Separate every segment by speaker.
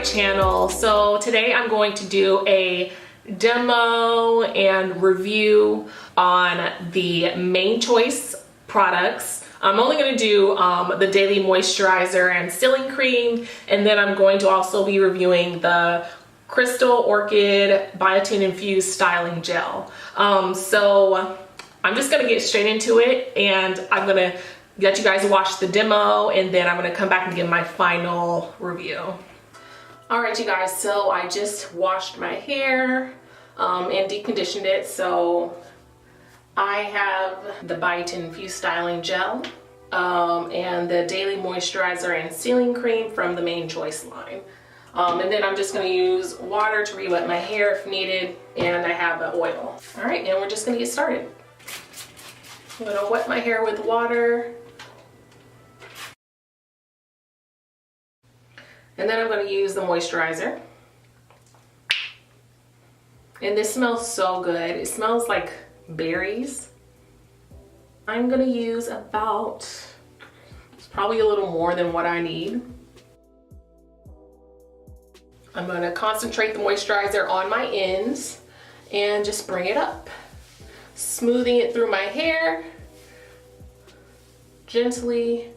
Speaker 1: channel. So today I'm going to do a demo and review on the Main Choice products. I'm only going to do the daily moisturizer and sealing cream, and then I'm going to also be reviewing the Crystal Orchid biotin infused styling gel. So I'm just going to get straight into it, and I'm going to let you guys watch the demo, and then I'm going to come back and give my final review. Alright you guys, so I just washed my hair and deep conditioned it. So I have the biotin infused styling gel and the daily moisturizer and sealing cream from the Main Choice line. And then I'm just going to use water to re-wet my hair if needed, and I have the oil. Alright, and we're just going to get started. I'm going to wet my hair with water. And then I'm going to use the moisturizer. And this smells so good. It smells like berries. I'm going to use about, it's probably a little more than what I need. I'm going to concentrate the moisturizer on my ends and just bring it up. Smoothing it through my hair gently,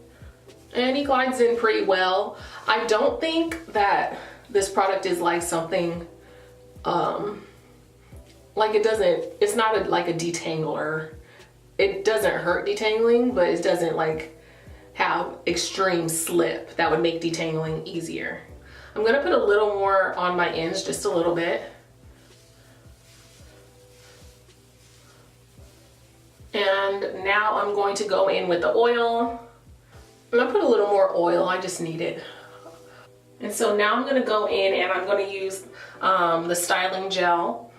Speaker 1: and he glides in pretty well. I don't think that this product is like something like it's not like a detangler. It doesn't hurt detangling, but it doesn't like have extreme slip that would make detangling easier. I'm gonna put a little more on my ends, just a little bit. And now I'm going to go in with the oil. I'm gonna put a little more oil, I just need it. And so now I'm gonna go in and I'm gonna use the styling gel.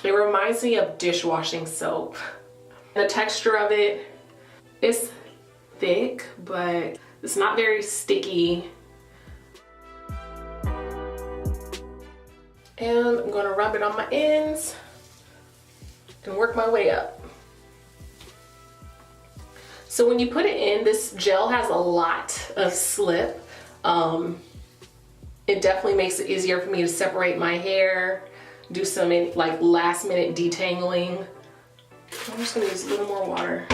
Speaker 1: It reminds me of dishwashing soap. The texture of it is thick, but it's not very sticky. And I'm gonna rub it on my ends and work my way up. So when you put it in, this gel has a lot of slip. It definitely makes it easier for me to separate my hair, do some like last minute detangling. I'm just gonna use a little more water.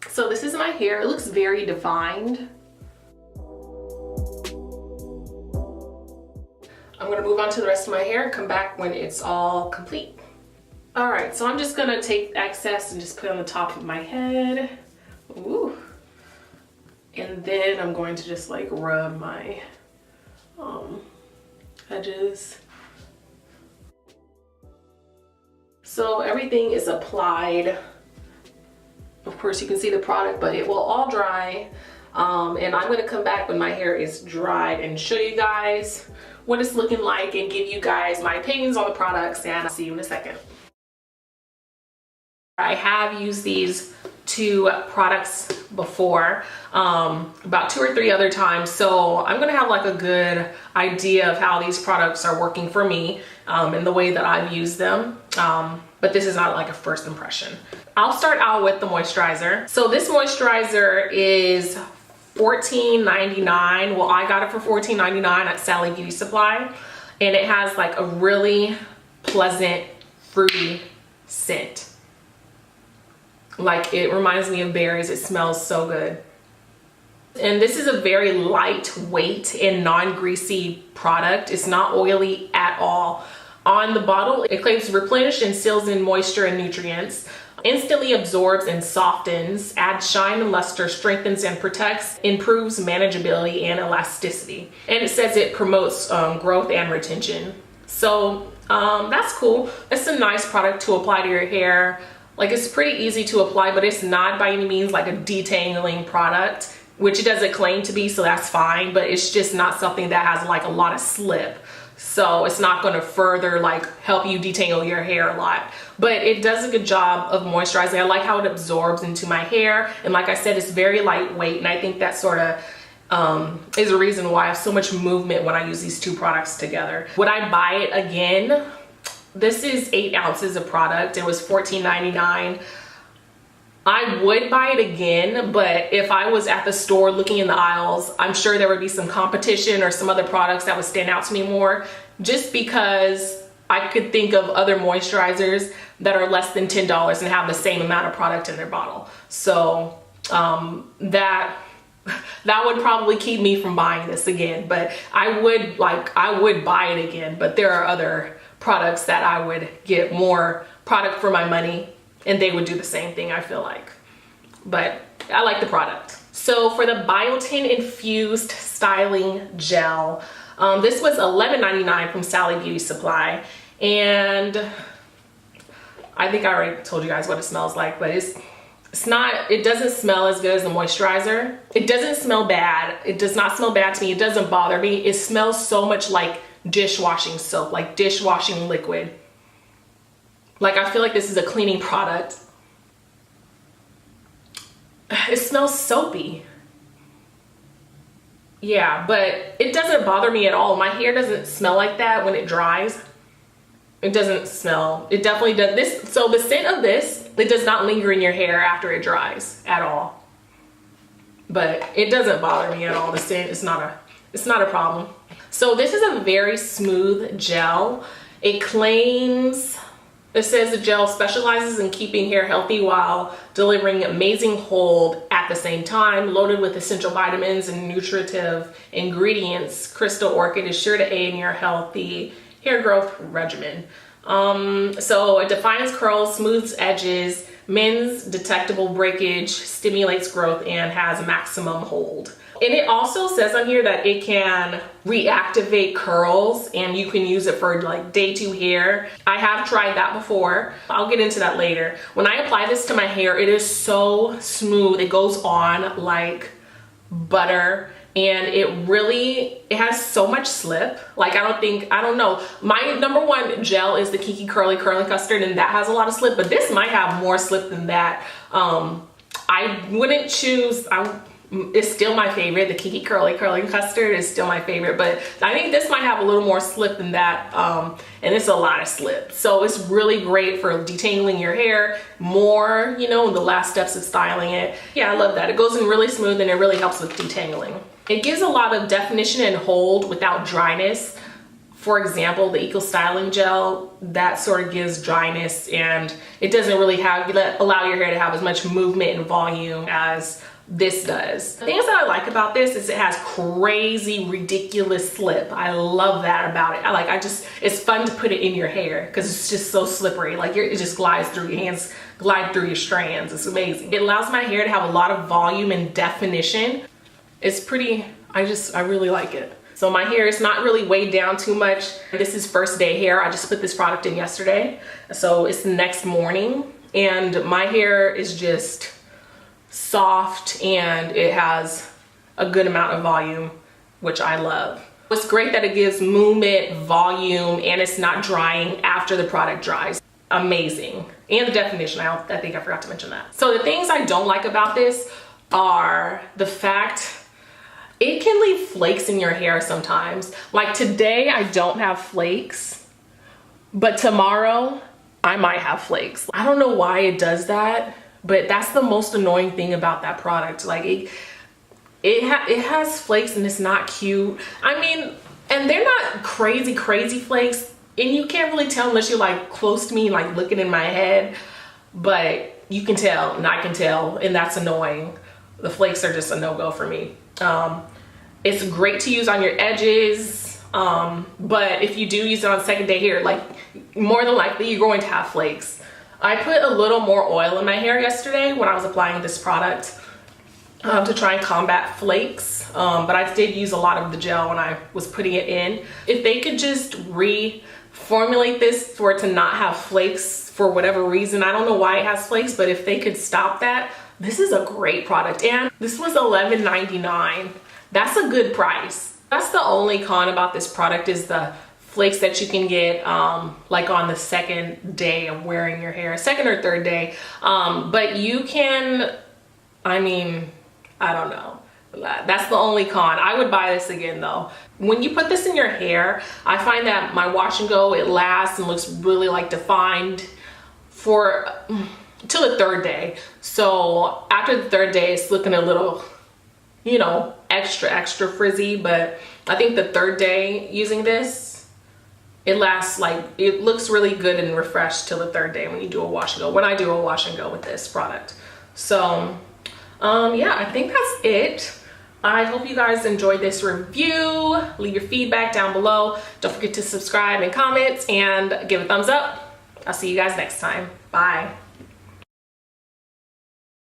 Speaker 1: So this is my hair. It looks very defined. I'm gonna move on to the rest of my hair and come back when it's all complete. All right, so I'm just gonna take excess and just put it on the top of my head. Ooh. And then I'm going to just like rub my edges. So everything is applied. Of course you can see the product, but it will all dry. And I'm gonna come back when my hair is dried and show you guys what it's looking like and give you guys my opinions on the products, and I'll see you in a second. I have used these two products before, about 2 or 3 other times, so I'm gonna have like a good idea of how these products are working for me and the way that I've used them, but this is not like a first impression. I'll start out with the moisturizer. So this moisturizer is $14.99. Well, I got it for $14.99 at Sally Beauty Supply, and it has like a really pleasant fruity scent. Like, it reminds me of berries. It smells so good. And this is a very lightweight and non-greasy product. It's not oily at all. On the bottle, it claims to replenish and seals in moisture and nutrients, instantly absorbs and softens, adds shine and luster, strengthens and protects, improves manageability and elasticity. And it says it promotes growth and retention. So that's cool. It's a nice product to apply to your hair. Like, it's pretty easy to apply, but it's not by any means like a detangling product, which it doesn't claim to be, so that's fine, but it's just not something that has like a lot of slip. So it's not going to further like help you detangle your hair a lot, but it does a good job of moisturizing. I like how it absorbs into my hair, and like I said, it's very lightweight, and I think that sort of is a reason why I have so much movement when I use these two products together. Would I buy it again? This is 8 ounces of product. It was $14.99. I would buy it again, but if I was at the store looking in the aisles, I'm sure there would be some competition or some other products that would stand out to me more, just because I could think of other moisturizers that are less than $10 and have the same amount of product in their bottle. So that would probably keep me from buying this again, but I would buy it again. But there are other products that I would get more product for my money, and they would do the same thing, I feel like. But I like the product. So for the biotin infused styling gel, this was $11.99 from Sally Beauty Supply, and I think I already told you guys what it smells like, but it doesn't smell as good as the moisturizer. It doesn't smell bad. It does not smell bad to me. It doesn't bother me. It smells so much like dishwashing soap, like dishwashing liquid. Like, I feel like this is a cleaning product. It smells soapy. Yeah, but it doesn't bother me at all. My hair doesn't smell like that when it dries. It doesn't smell, it definitely does this. So the scent of this, it does not linger in your hair after it dries at all. But it doesn't bother me at all. The scent is not a problem. So this is a very smooth gel. It says the gel specializes in keeping hair healthy while delivering amazing hold at the same time. Loaded with essential vitamins and nutritive ingredients, Crystal Orchid is sure to aid in your healthy hair growth regimen. So it defines curls, smooths edges, mends detectable breakage, stimulates growth, and has maximum hold. And it also says on here that it can reactivate curls, and you can use it for like day 2 hair. I have tried that before. I'll get into that later. When I apply this to my hair, it is so smooth. It goes on like butter, and it has so much slip. Like, I don't know. My number one gel is the Kiki Curly Custard, and that has a lot of slip, but this might have more slip than that. I wouldn't choose, it's still my favorite. The Kiki Curly Custard is still my favorite, but I think this might have a little more slip than that, and it's a lot of slip. So it's really great for detangling your hair more, you know, in the last steps of styling it. Yeah, I love that. It goes in really smooth, and it really helps with detangling. It gives a lot of definition and hold without dryness. For example, the Eco Styling Gel, that sort of gives dryness, and it doesn't really allow your hair to have as much movement and volume as this does. The things that I like about this is it has crazy, ridiculous slip. I love that about it. It's fun to put it in your hair because it's just so slippery. Like, it just glides through your hands, glide through your strands. It's amazing. It allows my hair to have a lot of volume and definition. It's pretty, I really like it. So my hair is not really weighed down too much. This is first day hair. I just put this product in yesterday. So it's the next morning, and my hair is just soft, and it has a good amount of volume, which I love. It's great that it gives movement, volume, and it's not drying after the product dries. Amazing. And the definition, I think I forgot to mention that. So the things I don't like about this are the fact it can leave flakes in your hair sometimes. Like today, I don't have flakes, but tomorrow I might have flakes. I don't know why it does that, but that's the most annoying thing about that product. Like it has flakes, and it's not cute. I mean, and they're not crazy flakes, and you can't really tell unless you're like close to me, like looking in my head, but you can tell, and I can tell, and that's annoying. The flakes are just a no-go for me. It's great to use on your edges, but if you do use it on second day hair, like more than likely you're going to have flakes. I put a little more oil in my hair yesterday when I was applying this product to try and combat flakes, but I did use a lot of the gel when I was putting it in. If they could just reformulate this for it to not have flakes for whatever reason, I don't know why it has flakes, but if they could stop that, this is a great product. And this was $11.99. That's a good price. That's the only con about this product, is the flakes that you can get like on the second day of wearing your hair, second or third day. But you can, I mean, I don't know. That's the only con. I would buy this again though. When you put this in your hair, I find that my wash and go, it lasts and looks really like defined. For till the third day. So after the third day, it's looking a little, you know, extra frizzy, but I think the third day using this, it lasts like, it looks really good and refreshed till the third day when you do a wash and go, when I do a wash and go with this product. So yeah, I think that's it. I hope you guys enjoyed this review. Leave your feedback down below. Don't forget to subscribe and comment and give a thumbs up. I'll see you guys next time. Bye.